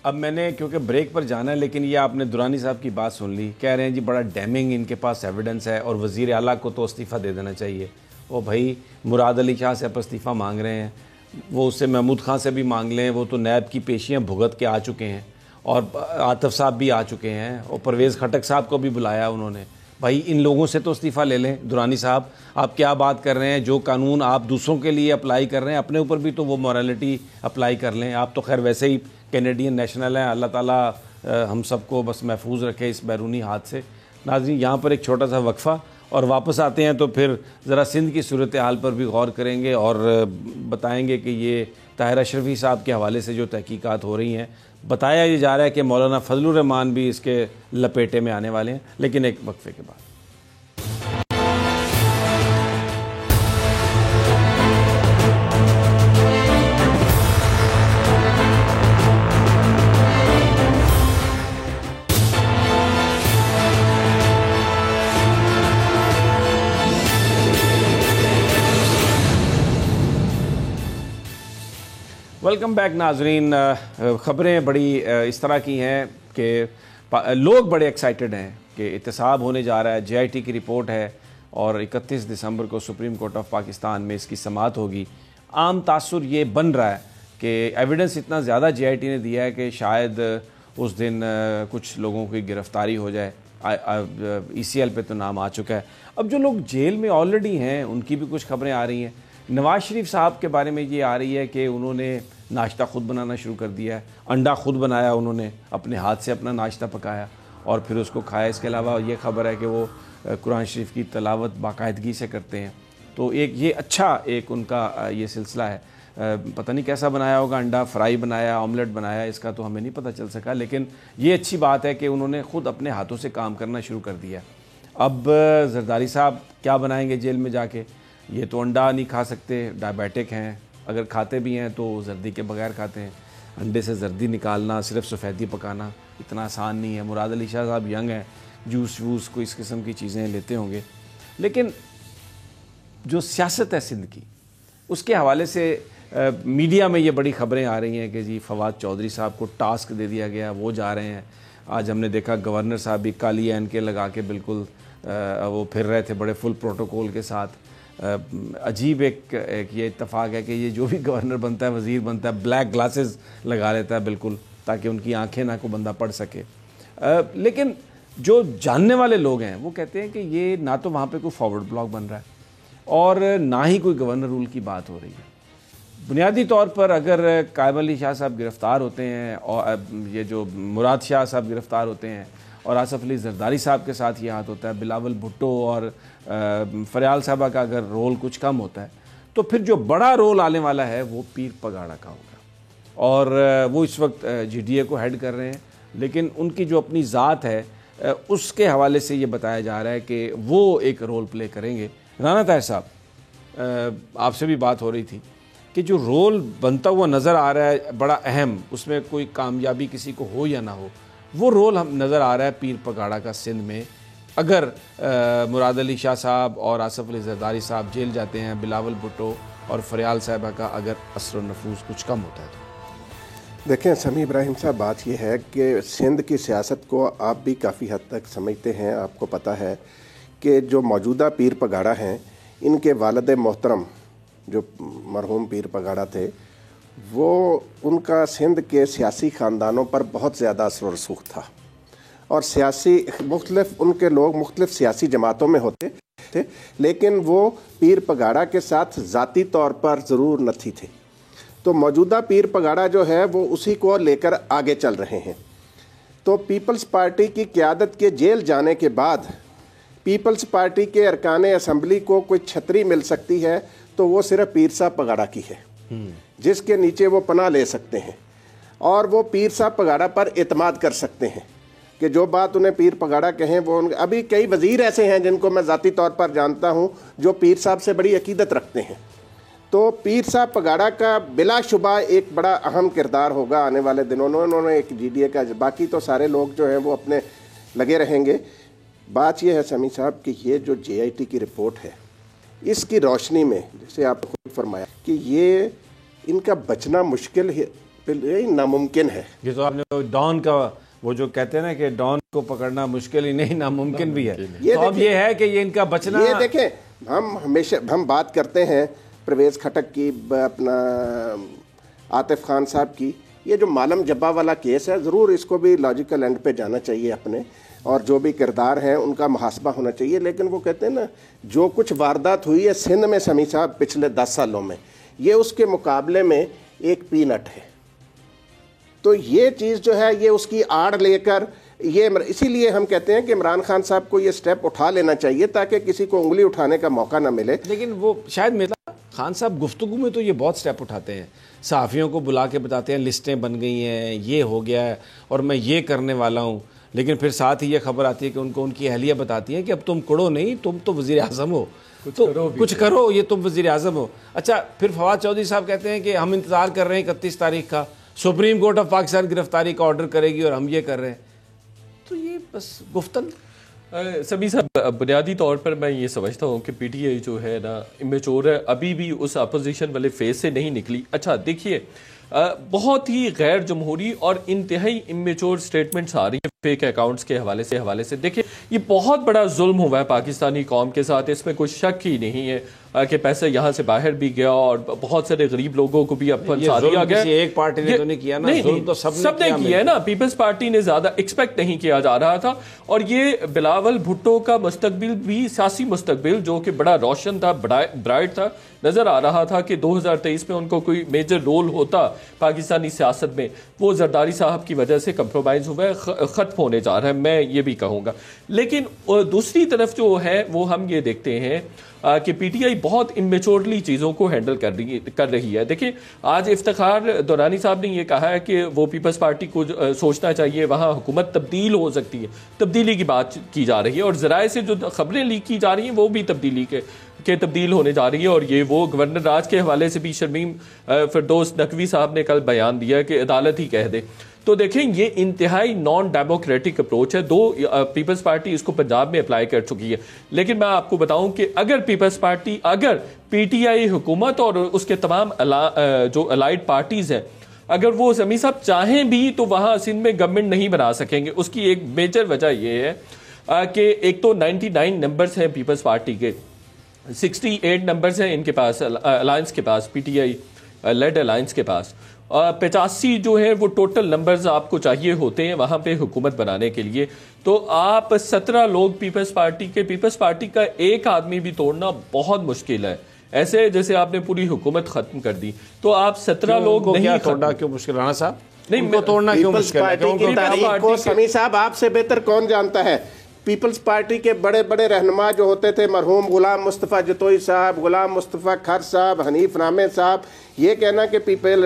اب میں نے کیونکہ بریک پر جانا ہے, لیکن یہ آپ نے درانی صاحب کی بات سن لی, کہہ رہے ہیں جی بڑا ڈیمنگ ان کے پاس ایویڈنس ہے اور وزیر اعلیٰ کو تو استعفیٰ دے دینا چاہیے. وہ بھائی مراد علی شاہ سے آپ استعفیٰ مانگ رہے ہیں, وہ اس سے محمود خان سے بھی مانگ لیں, وہ تو نیب کی پیشیاں بھگت کے آ چکے ہیں, اور عاطف صاحب بھی آ چکے ہیں, اور پرویز خٹک صاحب کو بھی بلایا انہوں نے. بھائی ان لوگوں سے تو استعفیٰ لے لیں. درانی صاحب آپ کیا بات کر رہے ہیں؟ جو قانون آپ دوسروں کے لیے اپلائی کر رہے ہیں اپنے اوپر بھی تو وہ مورالٹی اپلائی کر لیں. آپ تو خیر ویسے ہی کینیڈین نیشنل ہیں, اللہ تعالیٰ ہم سب کو بس محفوظ رکھے اس بیرونی ہاتھ سے. ناظرین, یہاں پر ایک چھوٹا سا وقفہ, اور واپس آتے ہیں تو پھر ذرا سندھ کی صورتحال پر بھی غور کریں گے اور بتائیں گے کہ یہ طاہر اشرفی صاحب کے حوالے سے جو تحقیقات ہو رہی ہیں, بتایا یہ جا رہا ہے کہ مولانا فضل الرحمان بھی اس کے لپیٹے میں آنے والے ہیں, لیکن ایک وقفے کے بعد. ویلکم بیک ناظرین. خبریں بڑی اس طرح کی ہیں کہ لوگ بڑے ایکسائٹڈ ہیں کہ احتساب ہونے جا رہا ہے. جے آئی ٹی کی رپورٹ ہے اور 31 دسمبر کو سپریم کورٹ آف پاکستان میں اس کی سماعت ہوگی. عام تاثر یہ بن رہا ہے کہ ایویڈنس اتنا زیادہ جے آئی ٹی نے دیا ہے کہ شاید اس دن کچھ لوگوں کی گرفتاری ہو جائے. ای سی ایل پہ تو نام آ چکا ہے. اب جو لوگ جیل میں آلریڈی ہیں ان کی بھی کچھ خبریں آ رہی ہیں. نواز شریف صاحب کے بارے میں یہ آ رہی ہے کہ انہوں نے ناشتہ خود بنانا شروع کر دیا ہے. انڈا خود بنایا, انہوں نے اپنے ہاتھ سے اپنا ناشتہ پکایا اور پھر اس کو کھایا. اس کے علاوہ یہ خبر ہے کہ وہ قرآن شریف کی تلاوت باقاعدگی سے کرتے ہیں. تو ایک یہ اچھا ایک ان کا یہ سلسلہ ہے. پتہ نہیں کیسا بنایا ہوگا, انڈا فرائی بنایا, آملیٹ بنایا, اس کا تو ہمیں نہیں پتہ چل سکا, لیکن یہ اچھی بات ہے کہ انہوں نے خود اپنے ہاتھوں سے کام کرنا شروع کر دیا. اب زرداری صاحب کیا بنائیں گے جیل میں جا کے؟ یہ تو انڈا نہیں کھا سکتے, ڈائبیٹک ہیں, اگر کھاتے بھی ہیں تو زردی کے بغیر کھاتے ہیں. انڈے سے زردی نکالنا, صرف سفیدی پکانا اتنا آسان نہیں ہے. مراد علی شاہ صاحب ینگ ہیں, جوس ووس کو اس قسم کی چیزیں لیتے ہوں گے. لیکن جو سیاست ہے سندھ کی, اس کے حوالے سے میڈیا میں یہ بڑی خبریں آ رہی ہیں کہ جی فواد چودھری صاحب کو ٹاسک دے دیا گیا, وہ جا رہے ہیں آج ہم نے دیکھا گورنر صاحب بھی کالی این کے لگا کے بالکل وہ پھر رہے تھے بڑے فل پروٹوکول کے ساتھ. عجیب ایک یہ اتفاق ہے کہ یہ جو بھی گورنر بنتا ہے وزیر بنتا ہے بلیک گلاسز لگا لیتا ہے بالکل تاکہ ان کی آنکھیں نہ کو بندہ پڑھ سکے. لیکن جو جاننے والے لوگ ہیں وہ کہتے ہیں کہ یہ نہ تو وہاں پہ کوئی فارورڈ بلاک بن رہا ہے اور نہ ہی کوئی گورنر رول کی بات ہو رہی ہے. بنیادی طور پر اگر قائم علی شاہ صاحب گرفتار ہوتے ہیں اور یہ جو مراد شاہ صاحب گرفتار ہوتے ہیں اور آصف علی زرداری صاحب کے ساتھ یہ ہاتھ ہوتا ہے, بلاول بھٹو اور فریال صاحبہ کا اگر رول کچھ کم ہوتا ہے, تو پھر جو بڑا رول آنے والا ہے وہ پیر پگاڑا کا ہوگا. اور وہ اس وقت جی ڈی اے کو ہیڈ کر رہے ہیں, لیکن ان کی جو اپنی ذات ہے اس کے حوالے سے یہ بتایا جا رہا ہے کہ وہ ایک رول پلے کریں گے. رانا طاہر صاحب, آپ سے بھی بات ہو رہی تھی کہ جو رول بنتا ہوا نظر آ رہا ہے بڑا اہم, اس میں کوئی کامیابی کسی کو ہو یا نہ ہو, وہ رول ہم نظر آ رہا ہے پیر پگاڑا کا سندھ میں. اگر مراد علی شاہ صاحب اور آصف علی زرداری صاحب جیل جاتے ہیں, بلاول بھٹو اور فریال صاحبہ کا اگر اثر و نفوذ کچھ کم ہوتا ہے تو دیکھیں سمیع ابراہیم صاحب, بات یہ ہے کہ سندھ کی سیاست کو آپ بھی کافی حد تک سمجھتے ہیں. آپ کو پتہ ہے کہ جو موجودہ پیر پگاڑا ہیں, ان کے والد محترم جو مرحوم پیر پگاڑا تھے, وہ ان کا سندھ کے سیاسی خاندانوں پر بہت زیادہ اثر و رسوخ تھا, اور سیاسی مختلف ان کے لوگ مختلف سیاسی جماعتوں میں ہوتے تھے, لیکن وہ پیر پگاڑا کے ساتھ ذاتی طور پر ضرور نتھی تھے. تو موجودہ پیر پگاڑا جو ہے وہ اسی کو لے کر آگے چل رہے ہیں. تو پیپلز پارٹی کی قیادت کے جیل جانے کے بعد پیپلز پارٹی کے ارکان اسمبلی کو کوئی چھتری مل سکتی ہے تو وہ صرف پیر صاحب پگاڑا کی ہے, جس کے نیچے وہ پناہ لے سکتے ہیں, اور وہ پیر صاحب پگاڑا پر اعتماد کر سکتے ہیں کہ جو بات انہیں پیر پگاڑا کہیں وہ ابھی کئی وزیر ایسے ہیں جن کو میں ذاتی طور پر جانتا ہوں جو پیر صاحب سے بڑی عقیدت رکھتے ہیں. تو پیر صاحب پگاڑا کا بلا شبہ ایک بڑا اہم کردار ہوگا آنے والے دنوں میں. انہوں نے ایک جی ڈی اے کا, باقی تو سارے لوگ جو ہیں وہ اپنے لگے رہیں گے. بات یہ ہے سمیع صاحب کہ یہ جو جے آئی ٹی کی رپورٹ ہے, اس کی روشنی میں جیسے آپ نے خود فرمایا کہ یہ ان کا بچنا مشکل ہے, ناممکن ہے. یہ تو آپ نے ڈان کا وہ جو کہتے ہیں نا کہ ڈان کو پکڑنا مشکل ہی نہیں ناممکن بھی ہے, تو اب یہ ہے کہ یہ ان کا بچنا. یہ دیکھیں, ہم ہمیشہ بات کرتے ہیں پرویز کھٹک کی, اپنا عاطف خان صاحب کی. یہ جو مالم جبا والا کیس ہے, ضرور اس کو بھی لاجیکل اینڈ پہ جانا چاہیے اپنے, اور جو بھی کردار ہیں ان کا محاسبہ ہونا چاہیے. لیکن وہ کہتے ہیں نا, جو کچھ واردات ہوئی ہے سندھ میں سمیع صاحب پچھلے 10 سالوں میں, یہ اس کے مقابلے میں ایک پینٹ ہے. تو یہ چیز جو ہے یہ اس کی آڑ لے کر یہ, اسی لیے ہم کہتے ہیں کہ عمران خان صاحب کو یہ سٹیپ اٹھا لینا چاہیے تاکہ کسی کو انگلی اٹھانے کا موقع نہ ملے. لیکن وہ شاید میرا خان صاحب گفتگو میں تو یہ بہت سٹیپ اٹھاتے ہیں, صحافیوں کو بلا کے بتاتے ہیں لسٹیں بن گئی ہیں, یہ ہو گیا ہے اور میں یہ کرنے والا ہوں, لیکن پھر ساتھ ہی یہ خبر آتی ہے کہ ان کو ان کی اہلیہ بتاتی ہے کہ اب تم کڑو نہیں, تم تو وزیر اعظم ہو, تو کچھ کرو, یہ تم وزیر اعظم ہو. اچھا, پھر فواد چودھری صاحب کہتے ہیں کہ ہم انتظار کر رہے ہیں 31 تاریخ کا, سپریم کورٹ آف پاکستان گرفتاری کا آرڈر کرے گی اور ہم یہ کر رہے ہیں. تو یہ بس گفتن. سمیع صاحب, بنیادی طور پر میں یہ سمجھتا ہوں کہ پی ٹی آئی جو ہے نا امیچور ہے, ابھی بھی اس اپوزیشن والے فیز سے نہیں نکلی. اچھا دیکھیے, بہت ہی غیر جمہوری اور انتہائی امیچور سٹیٹمنٹس آ رہی ہیں فیک اکاؤنٹس کے حوالے سے. دیکھیں, یہ بہت بڑا ظلم ہوا ہے پاکستانی قوم کے ساتھ, اس میں کوئی شک ہی نہیں ہے کہ پیسہ یہاں سے باہر بھی گیا اور بہت سارے غریب لوگوں کو بھی پھنسا دیا گیا. ایک پارٹی نے تو نہیں کیا نا, ظلم تو سب نے کیا ہے نا. پیپلز پارٹی نے زیادہ ایکسپیکٹ نہیں کیا جا رہا تھا, اور یہ بلاول بھٹو کا مستقبل بھی سیاسی مستقبل جو کہ بڑا روشن تھا, برائٹ تھا, نظر آ رہا تھا کہ 2023 میں ان کو کوئی میجر رول ہوتا پاکستانی سیاست میں, وہ زرداری صاحب کی وجہ سے کمپرومائز ہوا ہے, ختم ہونے جا رہا ہے, میں یہ بھی کہوں گا. لیکن دوسری طرف جو ہے وہ ہم یہ دیکھتے ہیں کہ پی ٹی آئی بہت امیچورلی چیزوں کو ہینڈل کر رہی ہے. دیکھیں, آج افتخار دورانی صاحب نے یہ کہا ہے کہ وہ پیپلز پارٹی کو سوچنا چاہیے وہاں حکومت تبدیل ہو سکتی ہے, تبدیلی کی بات کی جا رہی ہے, اور ذرائع سے جو خبریں لیک کی جا رہی ہیں وہ بھی تبدیلی کے تبدیل ہونے جا رہی ہے. اور یہ وہ گورنر راج کے حوالے سے بھی شرمیم فردوس نقوی صاحب نے کل بیان دیا کہ عدالت ہی کہہ دے. تو دیکھیں, یہ انتہائی نان ڈیموکریٹک اپروچ ہے. پیپلز پارٹی اس کو پنجاب میں اپلائی کر چکی ہے, لیکن میں آپ کو بتاؤں کہ اگر پیپلز پارٹی, اگر پی ٹی آئی حکومت اور اس کے تمام جو الائڈ پارٹیز ہیں اگر وہ سمیع صاحب چاہیں بھی تو وہاں سندھ میں گورنمنٹ نہیں بنا سکیں گے. اس کی ایک میجر وجہ یہ ہے کہ ایک تو 99 نمبرز ہیں پیپلز پارٹی کے, 68 نمبرز ہیں ان کے پاس, الائنس کے پاس, P T I lead alliance کے پاس, 85 جو ہے وہ ٹوٹل نمبرز آپ کو چاہیے ہوتے ہیں وہاں پہ حکومت بنانے کے لیے. تو آپ 17 لوگ پیپلز پارٹی کا ایک آدمی بھی توڑنا بہت مشکل ہے, ایسے جیسے آپ نے پوری حکومت ختم کر دی. تو آپ 17 لوگ نہیں توڑنا کیوں مشکل, رانا صاحب نہیں ان کو توڑنا کیوں مشکل ہے؟ پیپلز پارٹی کی تاریخ کو سمیع صاحب آپ سے بہتر کون جانتا ہے؟ پیپلز پارٹی کے بڑے بڑے رہنما جو ہوتے تھے, مرحوم غلام مصطفیٰ جتوئی صاحب, غلام مصطفیٰ کھر صاحب, حنیف رامے صاحب, یہ کہنا کہ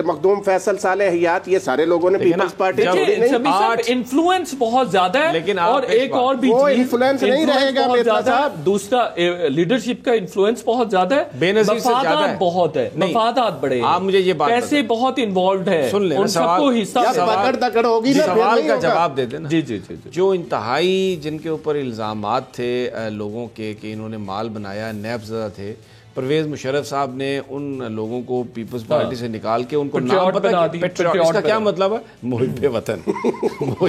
مخدوم فیصل صالح حیات, یہ سارے لوگوں نے پیپلز پارٹی چھوڑی نہیں. انفلوئنس بہت زیادہ ہے, لیکن اور ایک اور بھی وہ انفلوئنس نہیں رہے گا میرا صاحب. دوسرا لیڈرشپ کا انفلوئنس بہت زیادہ ہے, بے نظیر سے زیادہ ہے, مفادات بہت ہے, مفادات بڑے, آپ مجھے یہ بات پیسے بہت انوالوڈ ہے, سن لیں ان سب کو حصہ پکڑ دکڑ ہوگی نا, سوال کا جواب دے دینا. جی جی جی. جو انتہائی جن کے اوپر الزامات تھے لوگوں کے کہ انہوں نے مال بنایا, نیب زدہ تھے, پرویز مشرف صاحب نے ان لوگوں کو پیپلز پارٹی سے نکال کے ان کو نام پتا, اس کا کیا مطلب ہے, محب وطن,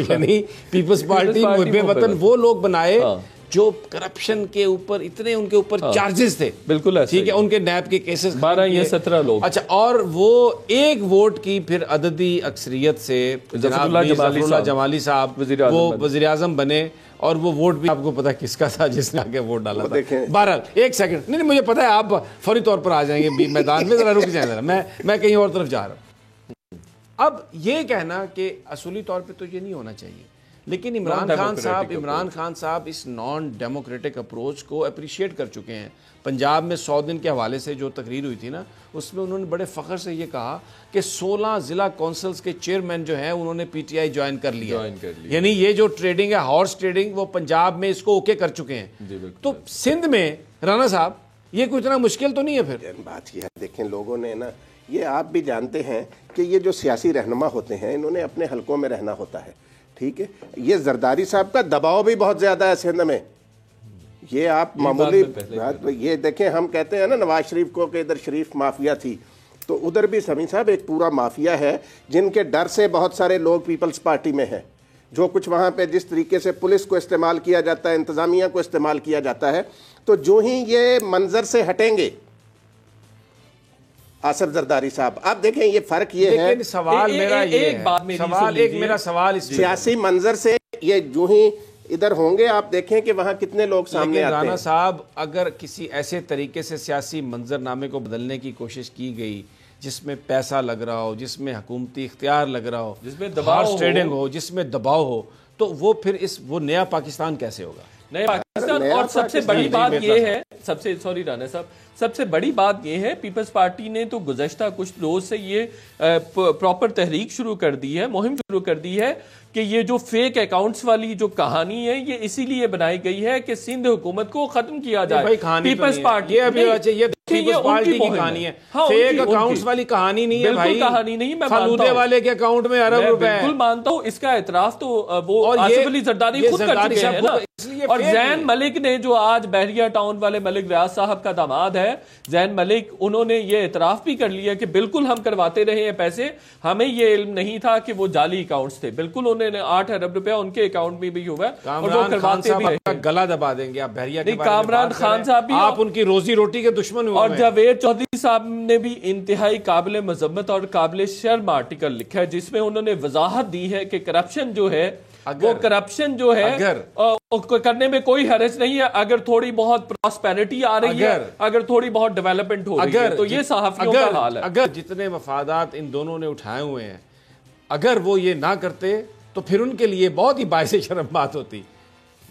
یعنی پیپلز پارٹی محب وطن وہ لوگ بنائے جو کرپشن کے اوپر اتنے ان کے اوپر چارجز تھے. بالکل ٹھیک ہے, ان کے نیب کے کیسز 12 یا 17 لوگ. اچھا, اور وہ ایک ووٹ کی پھر عددی اکثریت سے جناب ظفر اللہ جمالی صاحب وہ وزیر اعظم بنے, اور وہ ووٹ بھی آپ کو پتا کس کا تھا جس نے آگے ووٹ ڈالا تھا. بہرحال ایک سیکنڈ, نہیں مجھے پتا ہے آپ فوری طور پر آ جائیں گے میدان میں, ذرا رک جائیں ذرا, میں کہیں اور طرف جا رہا ہوں. اب یہ کہنا کہ اصولی طور پہ تو یہ نہیں ہونا چاہیے, لیکن عمران خان صاحب اس نان ڈیموکریٹک اپروچ کو اپریشیٹ کر چکے ہیں. پنجاب میں 100 دن کے حوالے سے جو تقریر ہوئی تھی نا, اس میں انہوں نے بڑے فخر سے یہ کہا کہ 16 ضلع کونسلز کے چیئرمین جو ہیں انہوں نے پی ٹی آئی جوائن کر لیا, یعنی یہ جو ٹریڈنگ ہے ہارس ٹریڈنگ, وہ پنجاب میں اس کو اوکے کر چکے ہیں. تو سندھ میں رانا صاحب یہ کوئی اتنا مشکل تو نہیں ہے پھر؟ بات یہ ہے, دیکھیں لوگوں نے نا, یہ آپ بھی جانتے ہیں کہ یہ جو سیاسی رہنما ہوتے ہیں انہوں نے اپنے حلقوں میں رہنا ہوتا ہے. ٹھیک ہے, یہ زرداری صاحب کا دباؤ بھی بہت زیادہ ہے سندھ میں. یہ آپ معمولی یہ دیکھیں, ہم کہتے ہیں نا نواز شریف کو کہ ادھر شریف مافیا تھی, تو ادھر بھی سمیع صاحب ایک پورا مافیا ہے جن کے ڈر سے بہت سارے لوگ پیپلز پارٹی میں ہیں. جو کچھ وہاں پہ جس طریقے سے پولیس کو استعمال کیا جاتا ہے, انتظامیہ کو استعمال کیا جاتا ہے, تو جو ہی یہ منظر سے ہٹیں گے آصف زرداری صاحب, آپ دیکھیں یہ فرق یہ ہے. لیکن سوال میرا یہ ہے, سیاسی منظر سے یہ جو ہی ادھر ہوں گے, آپ دیکھیں کہ وہاں کتنے لوگ سامنے آتے ہیں. رانا صاحب, اگر کسی ایسے طریقے سے سیاسی منظر نامے کو بدلنے کی کوشش کی گئی جس میں پیسہ لگ رہا ہو, جس میں حکومتی اختیار لگ رہا ہو, جس میں دباؤ ٹریڈنگ ہو, جس میں دباؤ ہو, تو وہ پھر وہ نیا پاکستان کیسے ہوگا؟ نیا پاکستان. اور سب سے بڑی بات یہ ہے, سوری رانا صاحب, سب سے بڑی بات یہ ہے پیپلز پارٹی نے تو گزشتہ کچھ روز سے یہ پراپر تحریک شروع کر دی ہے, مہم شروع کر دی ہے کہ یہ جو فیک اکاؤنٹس والی جو کہانی ہے یہ اسی لیے بنائی گئی ہے کہ سندھ حکومت کو ختم کیا جائے. پیپلز پارٹی پیپلز پارٹی کی کہانی ہے, فیک اکاؤنٹس والی کہانی نہیں ہے بھائی, کہانی نہیں. میں فالودے والے کے اکاؤنٹ میں ارب روپے ہیں, بالکل مانتا ہوں, اس کا اعتراف تو وہ آصف علی زرداری خود کر چکے ہیں نا. اور زین ملک نے, جو آج بحریہ ٹاؤن والے ملک ریاض صاحب کا داماد ہے, زین ملک, انہوں نے یہ اعتراف بھی کر لیا کہ بالکل ہم کرواتے رہے ہیں پیسے, ہمیں یہ علم نہیں تھا کہ وہ جعلی اکاؤنٹس تھے. بالکل انہوں نے 8 ارب روپیہ ان کے اکاؤنٹ میں بھی ہوا ہے, اور وہ کرواتے بھی رہے. گلا دبا دیں گے آپ بحریہ کے. کامران خان صاحب بھی, آپ ان کی روزی روٹی کے دشمن ہوئے. اور جاوید چودھری صاحب نے بھی انتہائی قابل مذمت اور قابل شرم آرٹیکل لکھا ہے جس میں انہوں نے وضاحت دی ہے کہ کرپشن جو ہے وہ کرپشن جو ہے کرنے میں کوئی حرج نہیں ہے اگر تھوڑی بہت پراسپیرٹی آ رہی ہے, اگر تھوڑی بہت ڈیولپمنٹ ہو رہی ہے. تو یہ صحافیوں کا حال ہے. اگر جتنے مفادات ان دونوں نے اٹھائے ہوئے ہیں, اگر وہ یہ نہ کرتے تو پھر ان کے لیے بہت ہی باعث شرم بات ہوتی.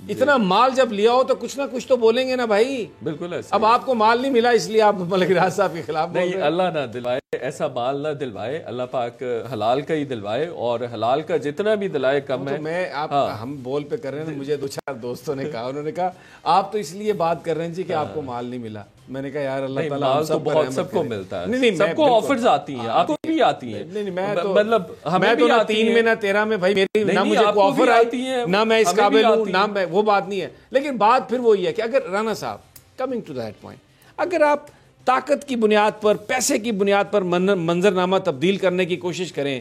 اتنا مال جب لیا ہو تو کچھ نہ کچھ تو بولیں گے نا بھائی. بالکل. اب آپ کو مال نہیں ملا اس لیے آپ ملک ریاض صاحب کے خلاف نہیں, اللہ نہ دلوائے, ایسا مال نہ دلوائے, اللہ پاک حلال کا ہی دلوائے, اور حلال کا جتنا بھی دلائے کم ہے. میں ہم بول پہ کر رہے ہیں, مجھے 2-4 دوستوں نے کہا, انہوں نے کہا آپ تو اس لیے بات کر رہے ہیں جی کہ آپ کو مال نہیں ملا. میں نے کہا یار اللہ تعالیٰ مال تو بہت سب کو ملتا ہے, سب کو آفرز آتی ہیں, آپ کو بھی آتی ہیں. نہیں, مطلب میں تو نہ 3 میں نہ 13 میں بھائی, میری نہ مجھے کوئی آفر آتی ہے, نہ میں اس قابل ہوں, نہ میں, وہ بات نہیں ہے. لیکن بات پھر وہی ہے کہ اگر رانا صاحب, کمنگ ٹو دیٹ پوائنٹ, اگر آپ طاقت کی بنیاد پر, پیسے کی بنیاد پر منظر نامہ تبدیل کرنے کی کوشش کریں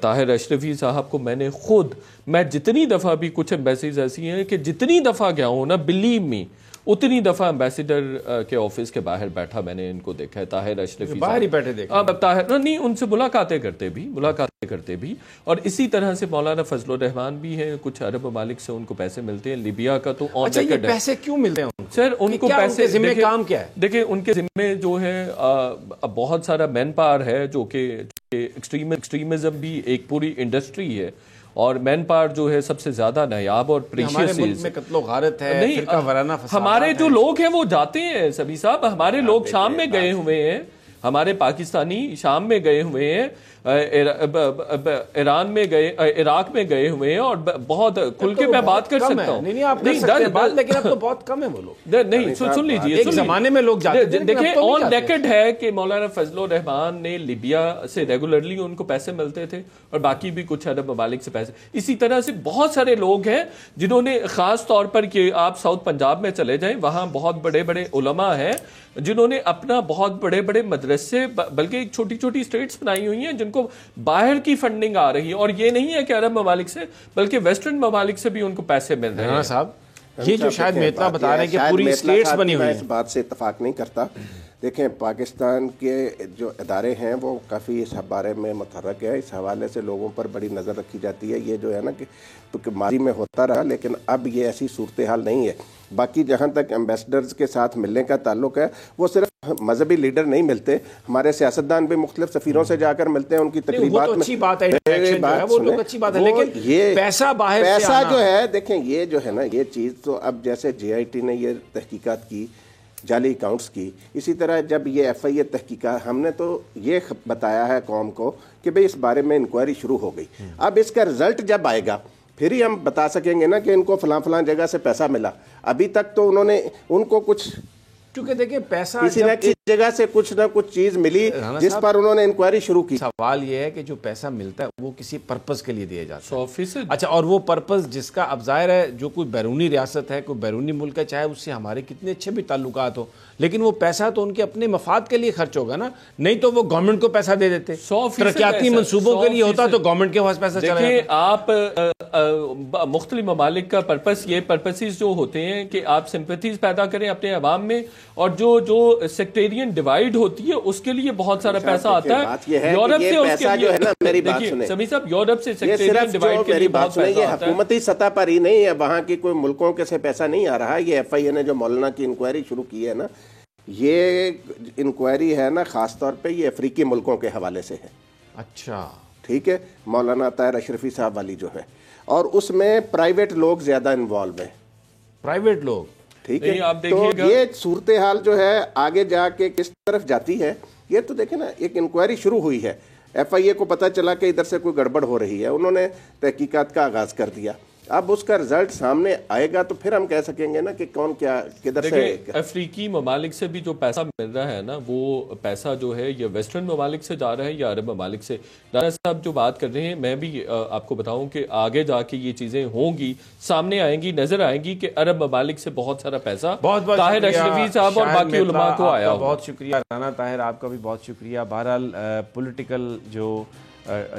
طاہر اشرفی صاحب کو میں جتنی دفعہ بھی کچھ ایمبیسیز ایسی ہیں کہ جتنی دفعہ گیا ہوں نا بلیو می اتنی دفعہ ایمبیسیڈر کے آفس کے باہر بیٹھا میں نے ان کو دیکھا ہے. طاہر اشرفی باہر ہی بیٹھے دیکھا. اب طاہر نہیں ان سے ملاقاتیں کرتے بھی اور اسی طرح سے مولانا فضل الرحمان بھی ہیں. کچھ عرب ممالک سے ان کو پیسے ملتے ہیں. لیبیا کا تو اچھا یہ پیسے کیوں ملتے ہیں سر ان کو پیسے ذمہ کام کیا ہے؟ دیکھیں ان کے ذمہ جو ہے بہت سارا مین پاور ہے جو کہ ایکسٹریمزم بھی ایک پوری انڈسٹری ہے اور مین پاور جو ہے سب سے زیادہ نایاب اور پریشیس ہمارے ملک میں قتل و غارت ہے، فرقہ وارانہ فسادات ہمارے جو لوگ ہیں وہ جاتے ہیں سبھی صاحب. ہمارے لوگ شام میں گئے ہوئے ہیں، ہمارے پاکستانی شام میں گئے ہوئے ہیں، ایران میں گئے، عراق میں گئے ہوئے ہیں اور بہت کھل کے میں بات کر سکتا ہوں. نہیں آپ کر سکتے ہیں بات، لیکن اب تو بہت کم ہے وہ لوگ. نہیں سن لیجیے، ایک زمانے میں لوگ جاتے تھے. دیکھیں آن ریکارڈ ہے کہ مولانا فضل الرحمان نے لیبیا سے ریگولرلی ان کو پیسے ملتے تھے اور باقی بھی کچھ عرب ممالک سے پیسے. اسی طرح سے بہت سارے لوگ ہیں جنہوں نے خاص طور پر کہ آپ ساؤتھ پنجاب میں چلے جائیں وہاں بہت بڑے بڑے علماء ہیں جنہوں نے اپنا بہت بڑے بڑے مدرسے بلکہ ایک چھوٹی چھوٹی اسٹیٹس بنائی ہوئی ہیں جن کو باہر کی فنڈنگ آ رہی ہے اور یہ نہیں ہے کہ عرب ممالک سے بلکہ ویسٹرن ممالک سے بھی ان کو پیسے مل رہے ہیں. صاحب یہ جو شاید میتلا بتا رہے ہیں کہ پوری اسٹیٹس بنی ہوئی ہیں، اس بات سے اتفاق نہیں کرتا. دیکھیں پاکستان کے جو ادارے ہیں وہ کافی اس بارے میں متحرک ہے. اس حوالے سے لوگوں پر بڑی نظر رکھی جاتی ہے. یہ جو ہے نا کہ ماضی میں ہوتا رہا لیکن اب یہ ایسی صورتحال نہیں ہے. باقی جہاں تک ایمبیسڈرز کے ساتھ ملنے کا تعلق ہے وہ صرف مذہبی لیڈر نہیں ملتے، ہمارے سیاستدان بھی مختلف سفیروں سے جا کر ملتے ہیں ان کی تقریبات میں. اچھی بات ہے وہ لوگ اچھی بات ہے، لیکن یہ پیسہ باہر سے پیسہ جو ہے دیکھیں یہ جو ہے نا یہ چیز تو اب جیسے جے آئی ٹی نے یہ تحقیقات کی جعلی اکاؤنٹس کی، اسی طرح جب یہ ایف آئی اے تحقیقات ہم نے تو یہ بتایا ہے قوم کو کہ بھئی اس بارے میں انکوائری شروع ہو گئی. اب اس کا رزلٹ جب آئے گا پھر ہی ہم بتا سکیں گے نا کہ ان کو فلاں فلاں جگہ سے پیسہ ملا. ابھی تک تو انہوں نے ان کو کچھ کیونکہ دیکھیں پیسہ کسی نہ کسی جگہ سے کچھ نہ کچھ چیز ملی جس پر انہوں نے انکوائری شروع کی. سوال یہ ہے کہ جو پیسہ ملتا ہے وہ کسی پرپز کے لیے دیا جاتا ہے 100%. اچھا اور وہ پرپز جس کا اب ظاہر ہے جو کوئی بیرونی ریاست ہے کوئی بیرونی ملک ہے چاہے اس سے ہمارے کتنے اچھے بھی تعلقات ہو لیکن وہ پیسہ تو ان کے اپنے مفاد کے لیے خرچ ہوگا نا، نہیں تو وہ گورنمنٹ کو پیسہ دے دیتے. 100% ترقیاتی منصوبوں کے لیے ہوتا تو گورنمنٹ کے پاس پیسہ چلا جاتا. دیکھیں آپ مختلف ممالک کا پرپس یہ پرپسز جو ہوتے ہیں کہ آپ سمپتھیز پیدا کریں اپنے عوام میں اور جو سیکٹیرین ڈیوائیڈ ہوتی ہے اس کے لیے بہت سارا پیسہ آتا ہے یورپ سے. اس کے لیے سمیع صاحب یورپ سے سیکٹیرین ڈیوائیڈ کے لیے بہت پیسہ آتا ہے. حکومتی سطح پر ہی نہیں ہے، وہاں کی کوئی ملکوں کے سے پیسہ نہیں آ رہا. یہ ایف آئی اے نے جو مولانا کی انکوائری شروع کی ہے نا یہ انکوائری ہے نا خاص طور پہ یہ افریقی ملکوں کے حوالے سے ہے. اچھا ٹھیک ہے، مولانا طاہر اشرفی صاحب والی جو ہے اور اس میں پرائیویٹ لوگ زیادہ انوالو ہیں. پرائیویٹ لوگ ٹھیک ہے. تو یہ صورتحال جو ہے آگے جا کے کس طرف جاتی ہے یہ تو دیکھیں نا. ایک انکوائری شروع ہوئی ہے، ایف آئی اے کو پتہ چلا کہ ادھر سے کوئی گڑبڑ ہو رہی ہے، انہوں نے تحقیقات کا آغاز کر دیا. اب اس کا رزلٹ سامنے آئے گا تو پھر ہم کہہ سکیں گے نا کہ کون کیا کدھر سے. افریقی ممالک سے بھی جو پیسہ مل رہا ہے نا وہ پیسہ جو ہے یہ ویسٹرن ممالک سے جا رہا ہے یا عرب ممالک سے. رانا صاحب جو بات کر رہے ہیں میں بھی آپ کو بتاؤں کہ آگے جا کے یہ چیزیں ہوں گی، سامنے آئیں گی، نظر آئیں گی کہ عرب ممالک سے بہت سارا پیسہ طاہر اشرفی صاحب اور باقی علماء کو آیا. بہت شکریہ رانا طاہر، آپ کا بھی بہت شکریہ. بہرحال پولیٹیکل جو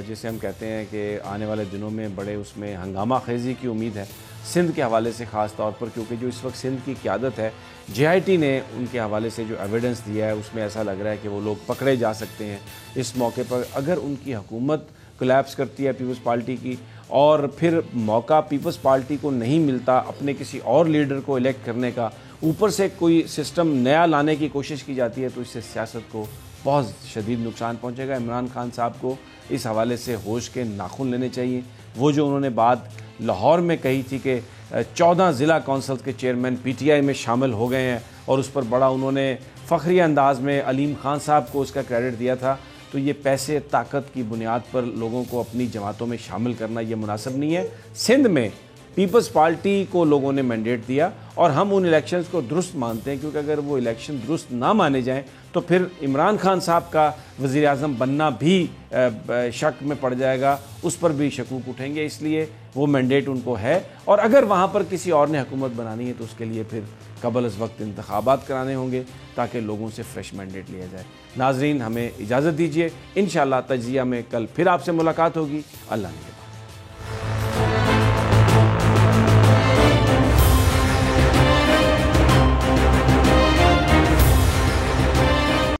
جسے ہم کہتے ہیں کہ آنے والے دنوں میں بڑے اس میں ہنگامہ خیزی کی امید ہے سندھ کے حوالے سے خاص طور پر، کیونکہ جو اس وقت سندھ کی قیادت ہے جے آئی ٹی نے ان کے حوالے سے جو ایویڈنس دیا ہے اس میں ایسا لگ رہا ہے کہ وہ لوگ پکڑے جا سکتے ہیں اس موقع پر. اگر ان کی حکومت کولیپس کرتی ہے پیپلز پارٹی کی اور پھر موقع پیپلز پارٹی کو نہیں ملتا اپنے کسی اور لیڈر کو الیکٹ کرنے کا، اوپر سے کوئی سسٹم نیا لانے کی کوشش کی جاتی ہے تو اس سے سیاست کو بہت شدید نقصان پہنچے گا. عمران خان صاحب کو اس حوالے سے ہوش کے ناخن لینے چاہیے. وہ جو انہوں نے بات لاہور میں کہی تھی کہ 14 ضلع کونسلز کے چیئرمین پی ٹی آئی میں شامل ہو گئے ہیں اور اس پر بڑا انہوں نے فخری انداز میں علیم خان صاحب کو اس کا کریڈٹ دیا تھا، تو یہ پیسے طاقت کی بنیاد پر لوگوں کو اپنی جماعتوں میں شامل کرنا یہ مناسب نہیں ہے. سندھ میں پیپلز پارٹی کو لوگوں نے مینڈیٹ دیا اور ہم ان الیکشنز کو درست مانتے ہیں، کیونکہ اگر وہ الیکشن درست نہ مانے جائیں تو پھر عمران خان صاحب کا وزیر اعظم بننا بھی شک میں پڑ جائے گا، اس پر بھی شکوک اٹھیں گے. اس لیے وہ مینڈیٹ ان کو ہے اور اگر وہاں پر کسی اور نے حکومت بنانی ہے تو اس کے لیے پھر قبل از وقت انتخابات کرانے ہوں گے تاکہ لوگوں سے فریش مینڈیٹ لیا جائے۔ ناظرین ہمیں اجازت دیجیے، انشاءاللہ تجزیہ میں کل پھر آپ سے ملاقات ہوگی۔ اللہ نے